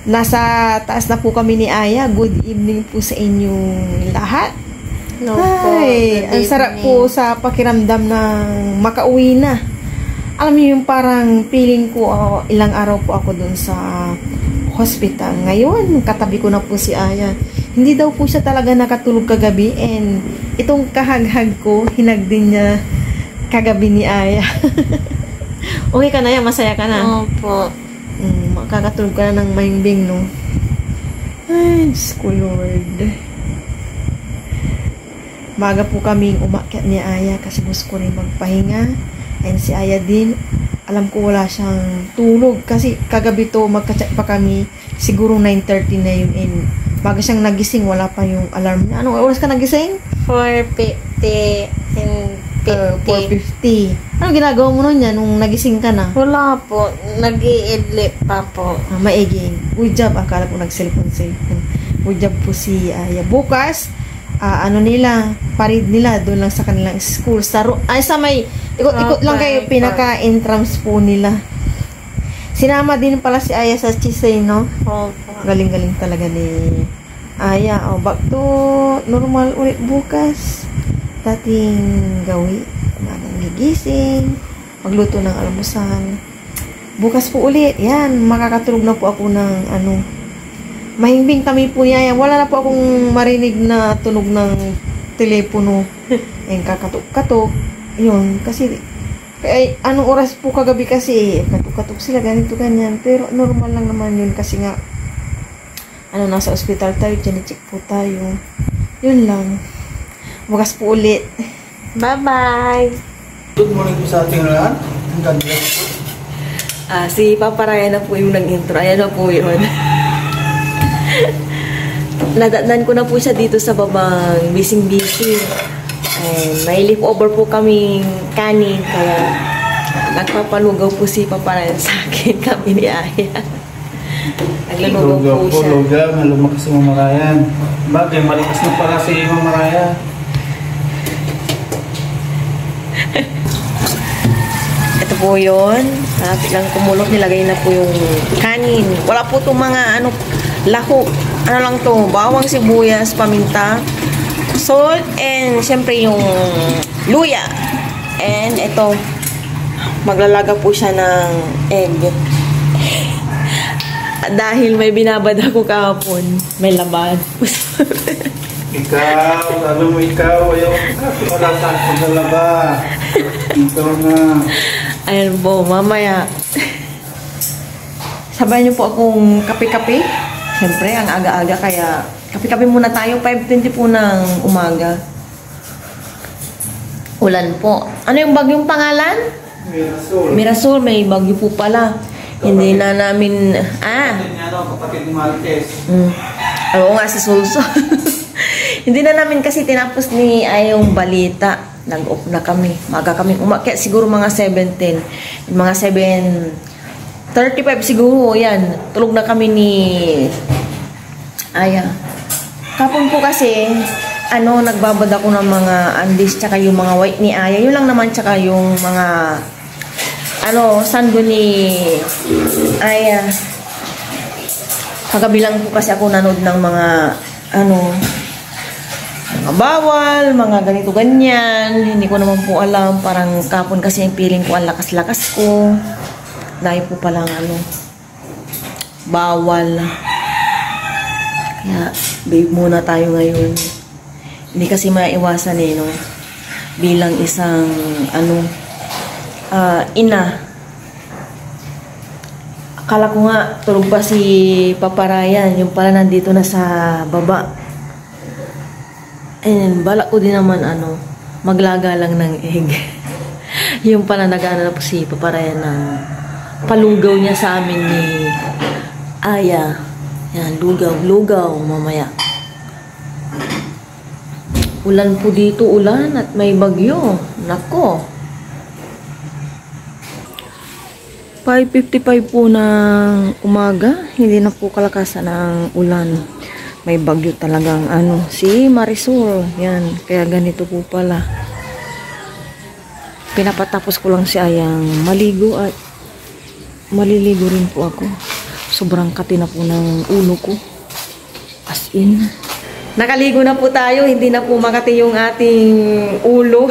Nasa taas na po kami ni Aya. Good evening po sa inyong lahat. No po. Ay, ang sarap po sa pakiramdam ng makauwi na. Alam niyo yung parang feeling ko, ilang araw po ako dun sa hospital. Ngayon, katabi ko na po si Aya. Hindi daw po siya talaga nakatulog kagabi, and itong kahaghag ko, hinag din niya kagabi ni Aya. Okay ka na yan? Masaya ka na? Opo. Makakatulog ka na ng mahimbing, no? Ay, Diyos ko, Lord. Maga po kaming umakyat ni Aya kasi gusto ko rin magpahinga. And si Aya din, alam ko wala siyang tulog kasi kagabi to magka-check pa kami, siguro 9:30 na yun, and bago siyang nagising, wala pa yung alarm niya. Anong oras ka nagising? 4:50 and 4:50. Anong ginagawa mo nun yan nung nagising ka na? Wala po. Nag-i-idlip pa po. Maiging. Good job. Akala ko nag-cellphone. Good job po si Aya. Bukas, parid nila doon lang sa kanilang school. Sa may, ikot lang kayo, pinaka-entrance po nila. Sinama din pala si Aya sa Chisay, no? Opo. Galing-galing talaga ni Aya. Back to normal ulit bukas. Dating gawi, gigising, magluto ng almusal. Bukas po ulit, yan, makakatulog na po ako ng mahimbing kami po niya. Wala na po akong marinig na tunog ng telepono. Yan, kakatok-katok. Yun, kasi, anong oras po kagabi kasi, katok-katok sila, ganito, ganyan. Pero normal lang naman yun kasi nga, nasa ospital tayo, check po tayo. Yun lang. Bukas po ulit. Bye-bye! Good morning po sa ating lahat. God bless po. Si Papa Ryan na po yung nag-intro. Ayan na po yun. Nadatnan ko na po siya dito sa babang bising-busy. And may leftover po kaming kanin. Kaya nagpapalugaw po si Papa Ryan sa akin. Kami ni Aya. Naglalugaw po siya. Lugaw, malumakas si Mama Ryan. Bagay, malakas na pala si Mama Ryan. Ito po yun. Biglang kumulot, nilagay na po yung kanin. Wala po itong mga lahok. Ano lang to, bawang, sibuyas, paminta, salt, and syempre yung luya. And ito, maglalaga po siya ng egg. Dahil may binabad ako kahapon, may labad. Ikaw, alam mo ikaw, ayaw wala sa paglalaba. Ikaw na. Ayan po, mamaya. Sabayan niyo po akong kape-kape. Siyempre, ang aga-aga, kaya kape-kape muna tayo. 5:20 po ng umaga. Ulan po. Ano yung bagyong pangalan? Mirasol. Mirasol, may bagyo po pala. Hindi na namin... Kapatid ni Marquez. Oo nga, si Sulso. Hindi na namin kasi tinapos ni yung balita. Nag-off na kami. Maga kami umakyat. Siguro mga 7:10. Mga 7:35 siguro. Yan. Tulog na kami ni Aya. Kapon po kasi, nagbabad ako ng mga undies tsaka yung mga white ni Aya. Yun lang naman tsaka yung mga sando ni Aya. Kagabi lang po kasi ako nanood ng mga mga bawal, mga ganito ganyan. Hindi ko naman po alam. Parang kapon kasi yung feeling ko ang lakas-lakas ko. Dahil po palang bawal. Kaya babe muna tayo ngayon. Hindi kasi maiwasan no? Bilang isang ina. Akala ko nga tulog pa si Papa Ryan. Yung pala nandito na sa baba. And balak ko din naman maglaga lang ng egg. Yung pala nag-ano na po si Papa Ryan ng palugaw niya sa amin ni Aya. Yan, lugaw mamaya. Ulan po dito, ulan at may bagyo. Nako. 5:55 po ng umaga. Hindi na po kalakasan ng ulan. May bagyo talagang si Marisol. Yan, kaya ganito po pala. Pinapatapos ko lang si Ayang maligo at maliligo rin po ako. Sobrang kati na po ng ulo ko. As in. Nakaligo na po tayo. Hindi na po makati yung ating ulo.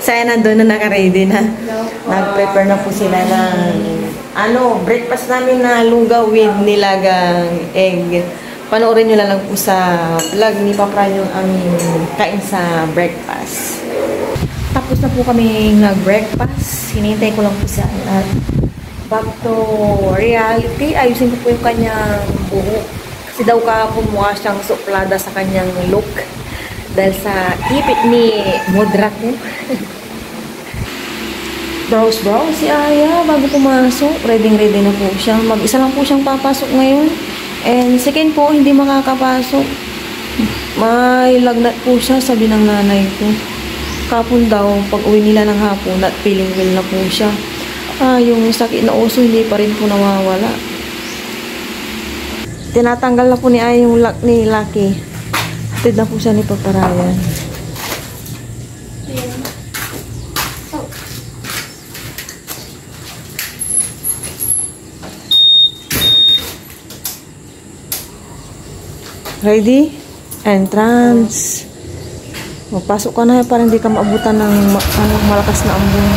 Saya nandun na naka-ready na. Nag-prepare na po sila ng breakfast namin na lugaw with nilagang egg. Panoorin nyo na lang po sa vlog ni Papa yung aming kain sa breakfast. Tapos na po kami nag-breakfast. Hinihintay ko lang po sa at back to reality. Ayusin ko po yung kanyang buhok. Kasi daw kahapon mukha siyang suplada sa kanyang look. Dahil sa ipit ni Modra ko. Browse si Aya bago pumasok. Ready na po siya. Mag-isa lang po siyang papasok ngayon. And second po, hindi makakapasok. May lagnat po siya, sabi ng nanay ko. Kapon daw, pag uwi nila ng hapon at feeling well na po siya. Yung sakit na uso, hindi pa rin po nawawala. Tinatanggal na po ni Aya yung lock ni Lucky. Hatid na po siya ni Papa Ryan. Ready? Entrance. Magpasok ka na para hindi ka maabutan ng malakas na ambon.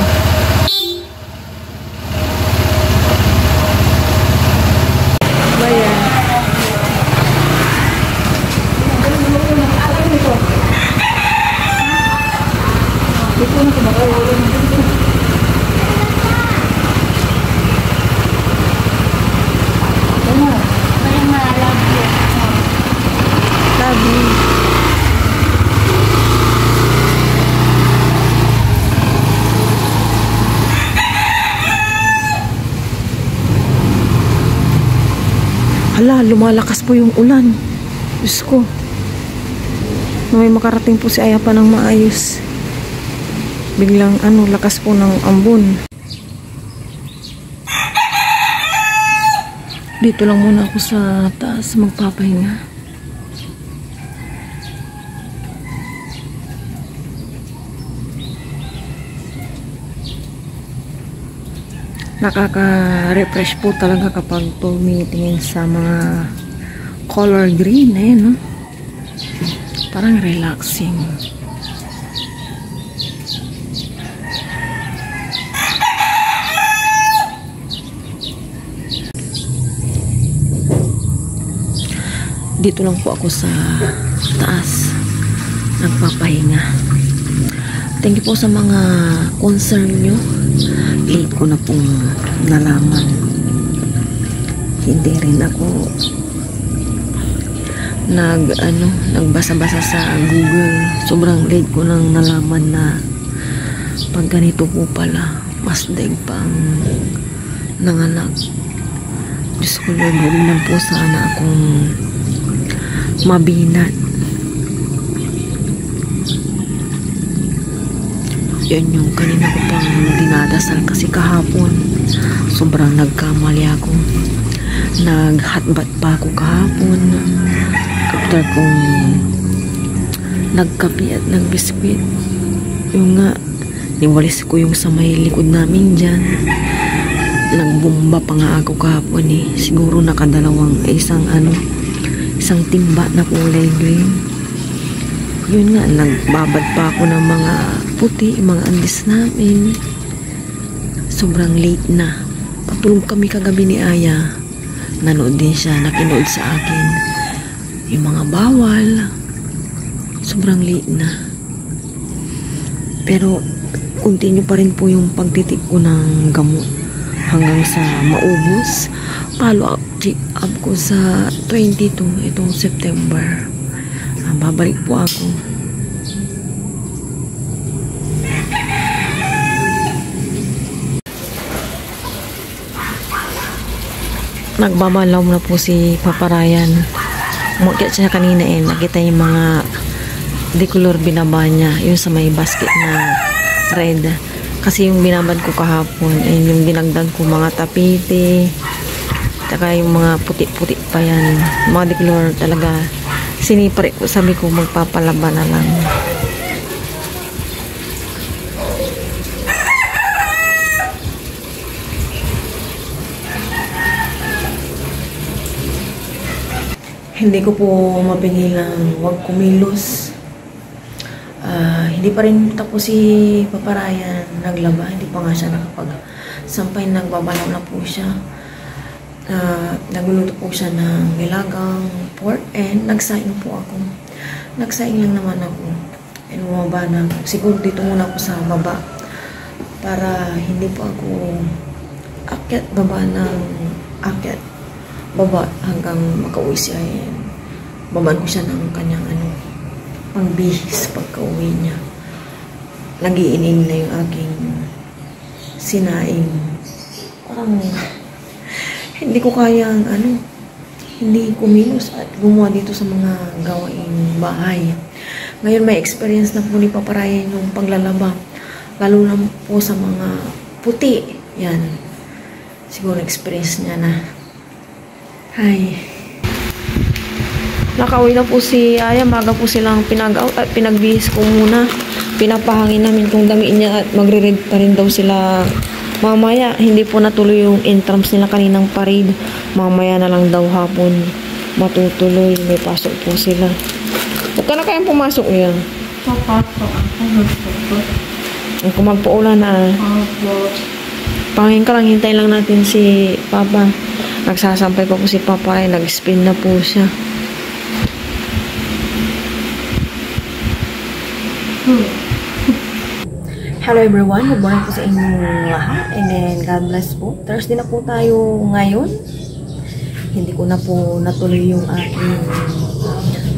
Bayan. Dito na kumakaroon. Hala, lumalakas po yung ulan. Diyos ko. May makarating po si Aya pa ng maayos. Biglang lakas po ng ambon. Dito lang muna ako sa taas magpapahinga. Nakaka-refresh po talaga kapag tumitingin sa mga color green no? Parang relaxing. Dito lang po ako sa taas nagpapahinga. Thank you po sa mga concern nyo. Late ko na pong nalaman. Hindi rin ako nagbasa-basa sa Google. Sobrang late ko nang nalaman na pag ganito po pala, mas daig pang nanganak. Diyos ko Lord, huwag man po sana akong mabinat. Yan yung kanina ko pang dinadasal kasi kahapon sobrang nagkamali ako. Nag-hotbath pa ako kahapon after kong nagkape at nagbiskwit. Yung nga niwalis ko yung sa may likod namin dyan. Nagbumba pa nga ako kahapon siguro isang timba na kulay green. Yun nga, nagbabad pa ako ng mga puti, mga andis namin. Sobrang late na. Patulog kami kagabi ni Aya. Nanood din siya, nakinood sa akin. Yung mga bawal. Sobrang late na. Pero, continue pa rin po yung pagtitik ko ng gamot. Hanggang sa maubos. Follow up, check up ko sa 22, itong September. Babalik po ako. Nagbabalaw na po si Papa Ryan. Umakyat siya kanina nakita yung mga decolor binaba niya. Yung sa may basket na red. Kasi yung binabad ko kahapon yung dinagdag ko mga tapete. Taka yung mga puti-puti pa yan. Mga decolor talaga. Sinipare ko, sabi ko magpapalaba na lang. Hindi ko po mapigilang huwag kumilos. Hindi pa rin tapos si Papa Ryan naglaba. Hindi pa nga siya nakapag-sampay. Nagbabalaw na po siya. Nagluluto po siya ng nilagang pork and nagsaing po ako. Nagsaing lang naman ako. And bumaba na ako. Siguro dito muna ako sa baba para hindi po ako akyat baba ng akyat baba hanggang makauwi siya. Babaan ko siya ng kanyang pangbihis pagka-uwi niya. Nagiining na yung aking sinaing. Parang hindi ko kayang hindi kumilos at gumawa dito sa mga gawaing bahay. Ngayon may experience na po ni Papa Ryan yung paglalaba. Lalo na po sa mga puti. Yan. Siguro experience niya na. Hi. Nakauwi na po si Aya. Maga po silang pinag-out at pinagbihis ko muna. Pinapahangin namin kung damiin niya at magre-read pa rin daw sila mamaya. Hindi po natuloy yung intrams nila kaninang parade. Mamaya na lang daw hapon matutuloy. May pasok po sila. Huwag ka na kayang pumasok yan. Papasok ako. Magpapot. Kung magpaulan na. Pangin ka lang. Hintayin lang natin si Papa. Nagsasampay pa po si Papa. Nag-spin na po siya. Hello everyone, good morning po sa inyong lahat and then God bless po. Thursday na po tayo ngayon. Hindi ko na po natuloy yung aking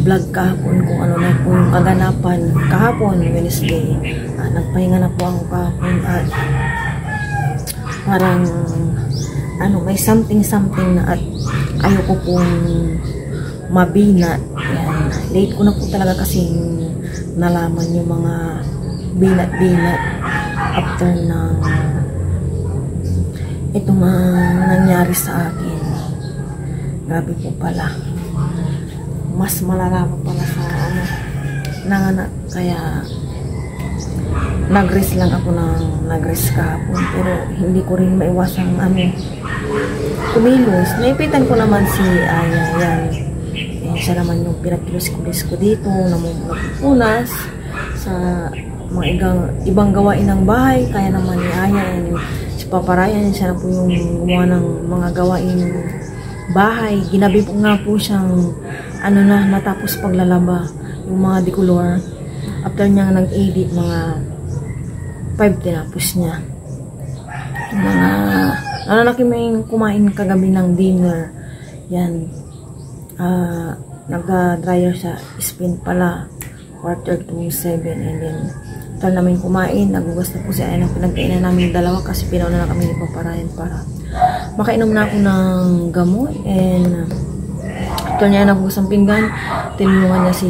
vlog kahapon kung ano na po yung kaganapan kahapon, Wednesday. Nagpahinga na po ako kahapon at parang may something na at ayoko pong mabinat. Yan. Late ko na po talaga kasi nalaman yung mga binat-binat after ng itong nangyari sa akin. Grabe po pala. Mas malala pa pala sa nanganak. Kaya nag-rest lang ako nag-rest kahapon. Pero hindi ko rin maiwasang kumilos. Naipitan ko naman si Aya. Yan. Siya naman yung pinakilos-kulis ko dito. Napupunas sa mga ibang gawain ng bahay. Kaya naman ni Aya and si Papa Ryan, siya na po yung gumawa ng mga gawain bahay. Ginabi po nga po siyang natapos paglalaba yung mga decolor. After niya nag-edit, mga 5 tinapos niya. Mga nananakim kumain kagabi ng dinner. Yan. Nagda-dryer siya. Spin pala. 6:45 and then after namin kumain, nagugas na po si Aya ng pinagkainan namin dalawa kasi pinauna na kami ni Papa Ryan para makainom na ako ng gamot and after niya nagugas ang pinggan, tinulungan niya si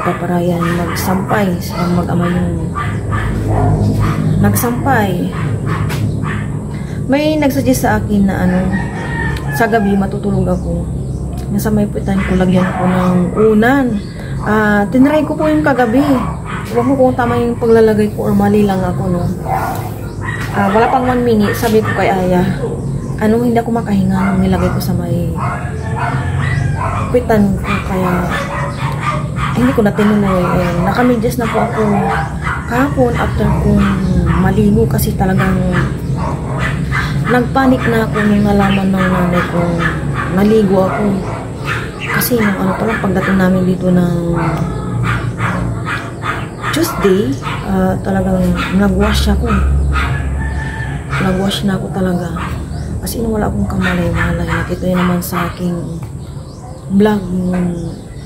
Papa Ryan magsampay. Silang mag-ama yung nagsampay. May nagsuggest sa akin na sa gabi matutulog ako. Nasa may pitan ko, lagyan ko ng unan. Tinry ko po yung kagabi. Huwag ko kung tama yung paglalagay ko or mali lang ako, no. Wala pang 1 minute, sabi ko kay Aya, hindi ako makahinga nung nilagay ko sa may pitan ko. Kaya, hindi ko na tinuloy. Nakamidyas na po ako kahapon after kong maligo kasi talagang nagpanik na ako nung nalaman ng nanay ko naligo ako. Kasi yung pagdating namin dito ng Tuesday, talagang nag-wash ako. Nag-wash na ako talaga. Kasi wala akong kamalay-malay. Nakita nyo naman sa aking vlog,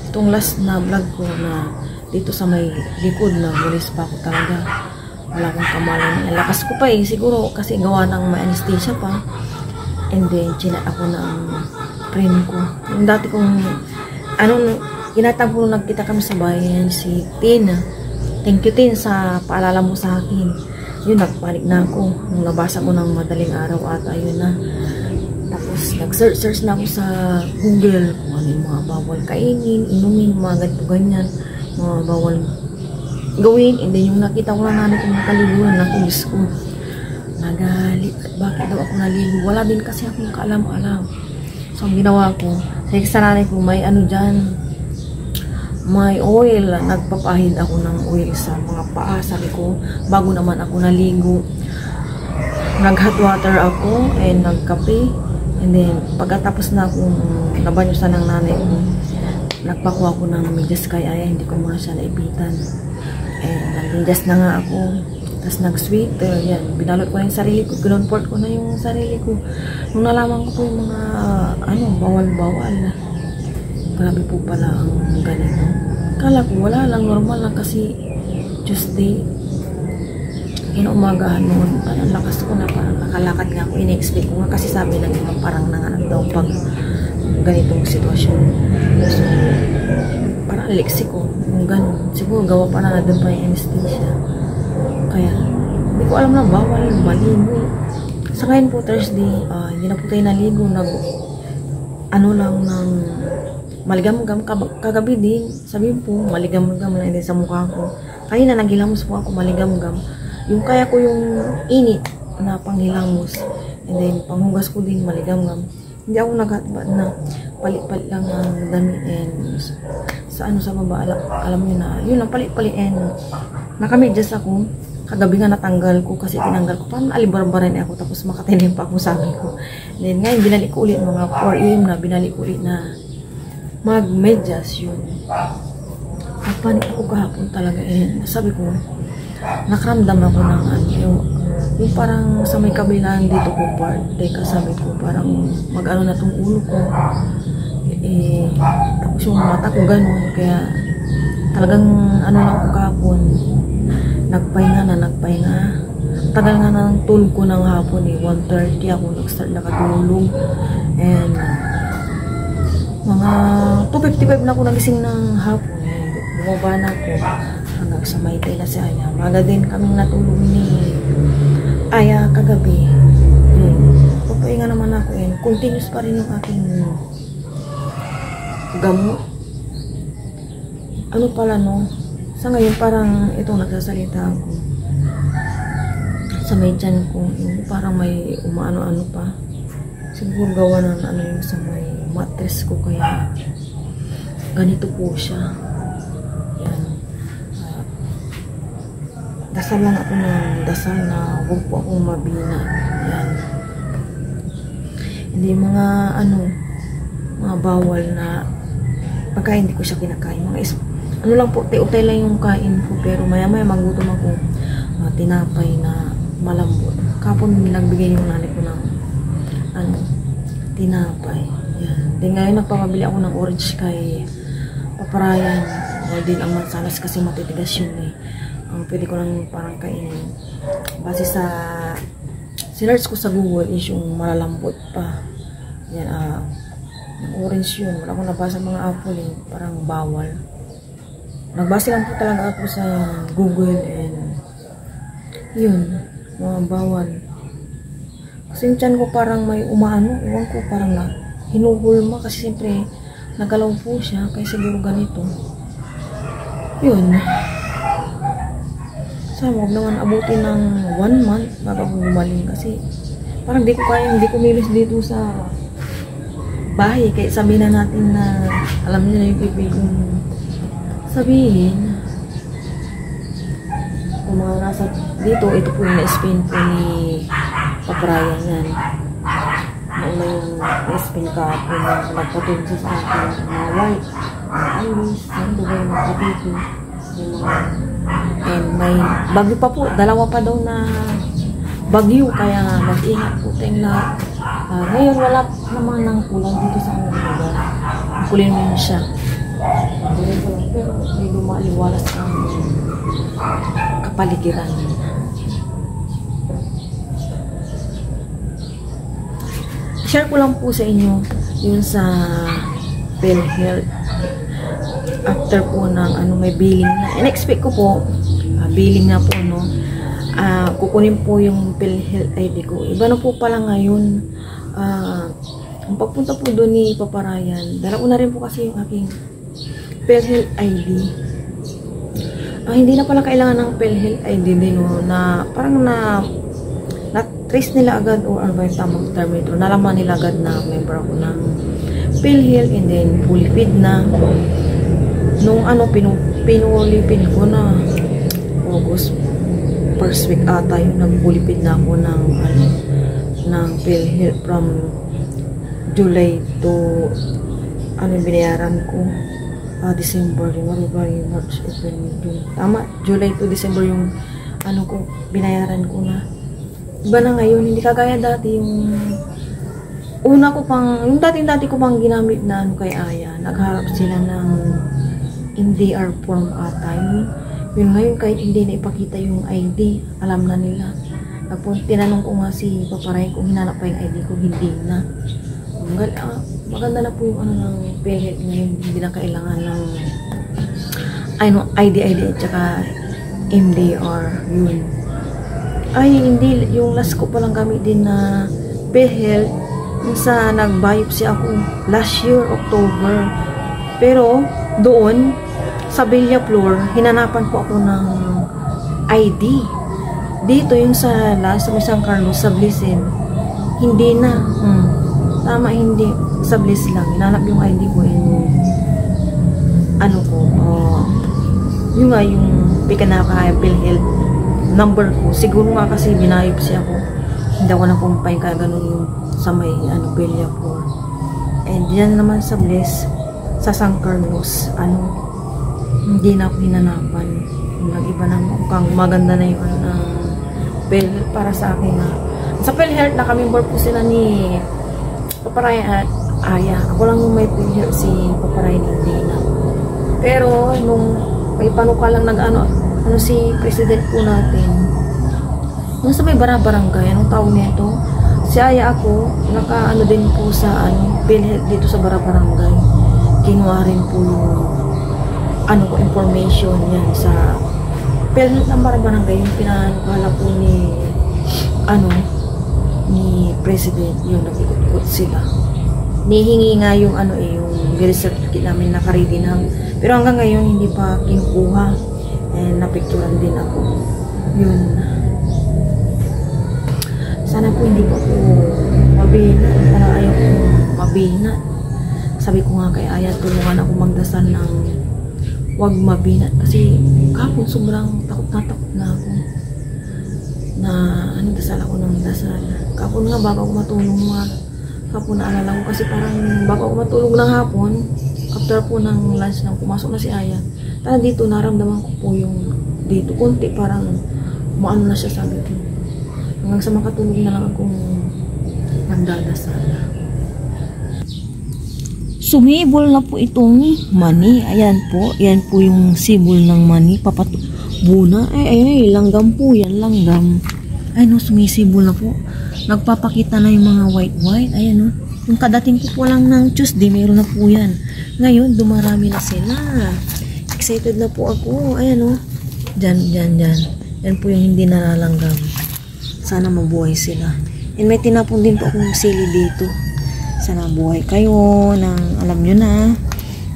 itong last na vlog ko na dito sa may likod na bulis pa ako talaga. Wala akong kamalay-malay. Lakas ko pa siguro kasi gawa ng may anesthesia pa. And then, chinat ako ng friend ko. Yung dati kong, ginatang ko nagkita kami sa bayan, si Tina. Thank you, Tin, sa paalala mo sa akin. Yun, nagpanik na ako. Nung nabasa ko ng madaling araw at ayun na. Tapos, nag-search na ako sa Google kung ano yung mga bawal kainin, inumin, mga ganito, ganyan. Mga bawal gawin. And then, yung nakita ko na namin kung nakaliguan na kung Diyos ko. Nagalit. Bakit daw ako naligo? Wala din kasi akong kaalam-alam. So, ang ginawa ko, sa nanay ko, may ano dyan, may oil. Nagpapahid ako ng oil sa mga paa. Sabi ko, bago naman ako naligo, nag-hot water ako and nagkape. And then, pagkatapos na akong nabanyusan ng nanay ko, nagpakuha ko ng medyas kay Aya, hindi ko muna siya naipitan. And nag-medyas na nga ako. Tapos nag-sweater, yan. Binalot ko na yung sarili ko. Ginonport ko na yung sarili ko. Nung nalaman ko po yung mga, bawal-bawal. Grabe po pala ang ganito. Kala ko, wala lang, normal lang kasi Tuesday. Inaumagahan noon, ang lakas ko na parang nakalakad nga ako. Ina-expect ko nga kasi sabi ng iba parang nanganak daw pag ganitong sitwasyon. So, parang aliksi ko. Yung ganun. Siguro gawa pa na doon pa yung anesthesia. Kaya, hindi ko alam na bawal maligo. Sa ngayon po, Thursday, hindi na po tayo naligo. Lang ng maligam-gam. Kagabi din, sabi po, maligam-gam na hindi sa mukha ko. Kanina naghilamos po ako maligam-gam. Yung kaya ko yung init na panghilamos. And then, panghugas ko din maligam-gam. Hindi ako naghatba na palit-palit lang ang damit and sa baba, alam niyo na, yun lang, palit-palit and nakamedyas ako. Kagabi nga natanggal ko kasi tinanggal ko. Parang alibarbaran ako tapos makatilim pa ako sabi ko. Then ngayon binalik ko ulit mga 4 AM na binalik ko ulit na mag-medyas yun. Nagpanik ako kahapon talaga. Sabi ko, nakaramdam ako ng yung parang sa may kabilang dito ko part. Teka sabi ko parang mag-ano na tong ulo ko. Tapos yung mata ko ganun. Kaya talagang lang ko kahapon. Nagpahinga. Tagal nga ng tulog ko ng hapon 1:30 ako nag-start nakatulog. And mga 2:55 na ako nagising ng hapon. Bumaba na ako hanggang sa may tela si Aya. Maga din kaming natulog ni Aya kagabi. Papahinga naman ako and continuous pa rin yung aking gamot. Ano pala sa ngayon parang itong nagsasalita ako sa may tiyan ko, parang may umaano-ano pa. Siguro gawa ng yung sa may mattress ko kaya ganito po siya. Yan. Dasal lang ako ng dasal na huwag po akong mabina. Yan. Hindi mga mga bawal na pagka hindi ko siya kinakain. Mga lang po, utay lang yung kain ko pero maya-maya magutom ako. Tinapay na malambot. Kapon nagbigay yung nanay ko ng tinapay. Yan. Then ngayon nagpapabili ako ng orange kay paparayan. O din ang mansanas kasi matitigas yun ang pwede ko lang parang kainin. Base sa sinerch ko sa Google is yung malalambot pa. Yan, yung orange yun. Wala akong nabasa mga apple parang bawal. Nagbase lang po talaga ako sa Google and yun, mga bawal. Kasi yung tiyan ko parang may umaano, iwan ko parang hinuhulma kasi siyempre nagalaw po siya kaya siguro ganito. Yun. Sana huwag naman abutin ng 1 month bago gumaling kasi parang di ko kaya, hindi ko milis dito sa bahay. Kaya sabihin na natin na alam niyo na yung pipil kong sabihin kung mga nasa dito, ito po yung na-spin po ni Paprayan yan. Nauna yung na-spin ka po na nagpatulog sa akin mga white, mga iris, yung dugay mga kapito yung mga and may bagyo pa po, dalawa pa daw na bagyo kaya mag-ingat po tayong lahat. Ngayon wala naman ng kulang dito sa aming lugar. Kulin mo yun siya. Pero may lumaliwalas ang kapaligiran. Share ko lang po sa inyo yun sa PhilHealth. After po ng may billing na. In-expect ko po, billing na po, kukunin po yung PhilHealth ID ko. Iba na po pala ngayon. Ang pagpunta po doon ni Paparayan, dala ko na rin po kasi yung aking PhilHealth ID. Hindi na pala kailangan ng PhilHealth ID din, na parang na-trace nila agad or ano ba yung tamang term ito. Nalaman nila agad na member ako ng PhilHealth, and then fully paid na. Nung ano, pinulipid ko na August, first week ata yun, nagpulipid na ako ng ano, ng PhilHealth from July to ano binayaran ko, December, January, March, April, June. Tama, July to December yung ano ko, binayaran ko na. Iba na ngayon, hindi kagaya dati yung una ko pang, yung dati ko pang ginamit na ano kay Aya, nagharap sila ng MDR form ata. Yun ngayon, kahit hindi na ipakita yung ID, alam na nila. Tinanong ko nga si Paparay kung hinanap pa yung ID ko, hindi na. Maganda na po yung ano ng PhilHealth ngayon, hindi na kailangan ng ID at saka MDR. Yun. Ay, hindi, yung last ko palang gamit din na PhilHealth, sa nag-biopsy ako last year, October. Pero, doon, sa Villaflor, hinanapan po ako ng ID. Dito, yung sa San Carlos, sa Blessed, hindi na. Tama, hindi. Sa Bliss lang. Hinanap yung ID ko, yung ano ko, yung nga, yung pinaka PhilHealth number ko. Siguro nga kasi binayopsy ako. Hindi ako nakumpay kaya ganun yung sa may ano, Villaflor. And yan naman sa Bliss, sa San Carlos, ano, hindi na ako hinanapan. Nag-iba na mukhang maganda na yung PhilHealth para sa akin na. Sa PhilHealth, nakamember po sila ni Paparay at Aya. Ako lang yung may PhilHealth, si Paparay hindi na. Pero, nung may panukalang nag-ano, si president po natin, nung sa may barangay, anong tawag nito? Si Aya ako, naka-ano din po sa PhilHealth dito sa barangay. Kinuha rin po yung information yan sa PhilHealth ng barangay, yung pinanukala po ni president, yun, nag-ikot-ikot sila. Nihingi nga yung yung certificate namin naka-ready na. Pero hanggang ngayon, hindi pa kinukuha. And napicturan din ako. Yun. Sana po hindi po ako mabina. Sana ayaw ko mabina. Sabi ko nga kay Aya, tulungan ako magdasal ng wag mabina. Kasi kapon sobrang takot na ako. Na dasal ako ng dasal. Kapon nga bago ako matulog kapon naalala ko kasi parang bago ako matulog ng hapon, after po ng lunch nang pumasok na si Aya, dito naramdaman ko po yung dito konti parang maano na siya, sabi ko. Hanggang sa makatulog na lang akong nagdadasal. Sumibol na po itong mani. Ayan po. Yan po yung sibol ng mani. Buna. Ay, langgam po yan. Langgam. Ay, no, sumisibol na po. Nagpapakita na yung mga white. Ayan, no. Yung kadating ko po lang ng Tuesday, meron na po yan. Ngayon, dumarami na sila. Excited na po ako. Ayan, no. Diyan. Yan po yung hindi nalalanggam. Sana mabuhay sila. And may tinapon din po akong sili dito. Sana buhay kayo ng alam nyo na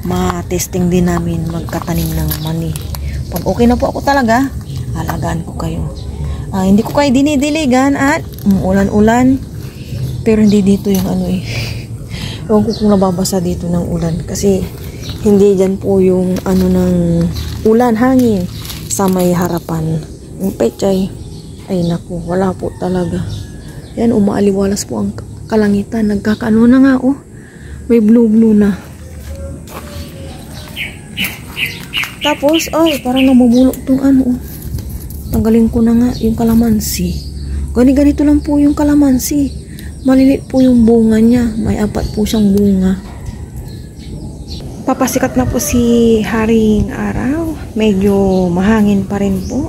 ma-testing din namin magkatanim ng mani. Pag okay na po ako talaga, alagaan ko kayo. Hindi ko kayo dinidiligan at ulan-ulan. Pero hindi dito yung ewan ko kung nababasa dito ng ulan. Kasi hindi dyan po yung ng ulan, hangin sa may harapan. Yung pechay, ay naku, wala po talaga. Yan, umaaliwalas po ang kalangitan. Nagkakaano na nga, may blue na. Tapos, parang namumulok tong tanggalin ko na nga yung kalamansi. Ganito lang po yung kalamansi. Malilit po yung bunga niya. May 4 po siyang bunga. Papasikat na po si Haring Araw. Medyo mahangin pa rin po.